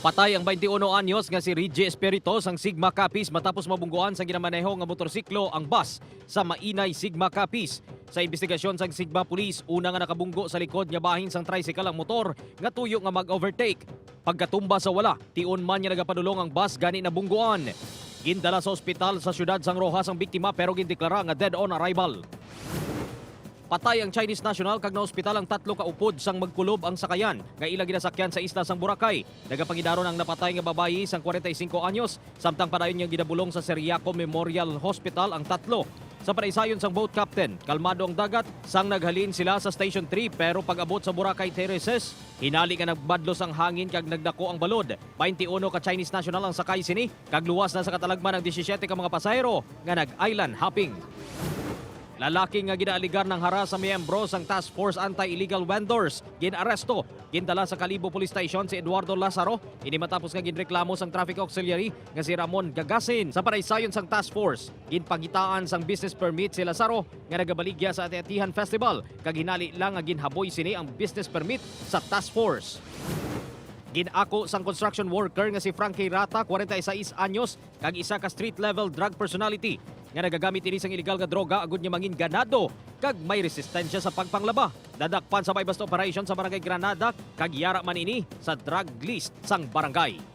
Patay ang 21 anyos nga si Reggie Espirito sang Sigma Capiz matapos mabungguan sa ginamaneho nga motorsiklo ang bus sa Mainay Sigma Capiz. Sa investigasyon sang Sigma Police, una nga nakabunggo sa likod nga bahin sang tricycle ang motor nga tuyo nga mag-overtake. Pagkatumba sa wala, tion man nga nagapadulong ang bus gani na bungguan. Gindala sa ospital sa siyudad sang Rojas ang biktima pero gindeklara nga dead on arrival. Patay ang Chinese national kag naospital ang 3 ka upod sang magkulob ang sakayan nga ila ginasakyan sa isla sang Boracay. Nagapangidaron ang napatay nga babayi sang 45 anyos samtang padayon niya gidabulong sa Seriaco Memorial Hospital ang 3. Sa panaysayon sang boat captain, kalmado ang dagat sang naghalin sila sa Station 3 pero pag-abot sa Boracay Terraces, hinali nga nagbadlos ang hangin kag nagdako ang balod. 21 ka Chinese national ang sakay sini kag luwas na sa katalagman ng 17 ka mga pasahero nga nag-island hopping. Lalaki nga ginaaligar ng haras sa miyembro sang Task Force Anti-Illegal Vendors ginaresto. Gindala sa Kalibo Police Station si Eduardo Lazaro. Ini matapos nga ginreklamo sang traffic auxiliary nga si Ramon Gagasin. Sa panaysayon sang Task Force, ginpagitaan sang business permit si Lazaro nga nagabaligya sa Ati-Atihan Festival. Kag hinali lang nga ginhaboy sini ang business permit sa Task Force. Ginako sang construction worker nga si Frankie Rata, 46 anyos, kag isa ka street-level drug personality nga nagagamit ini sang illegal nga droga agud niya mangin ganado kag may resistensya sa pagpanglaba. Dadakpan sa may basta operation sa Barangay Granada kag yara man ini sa drug list sang barangay.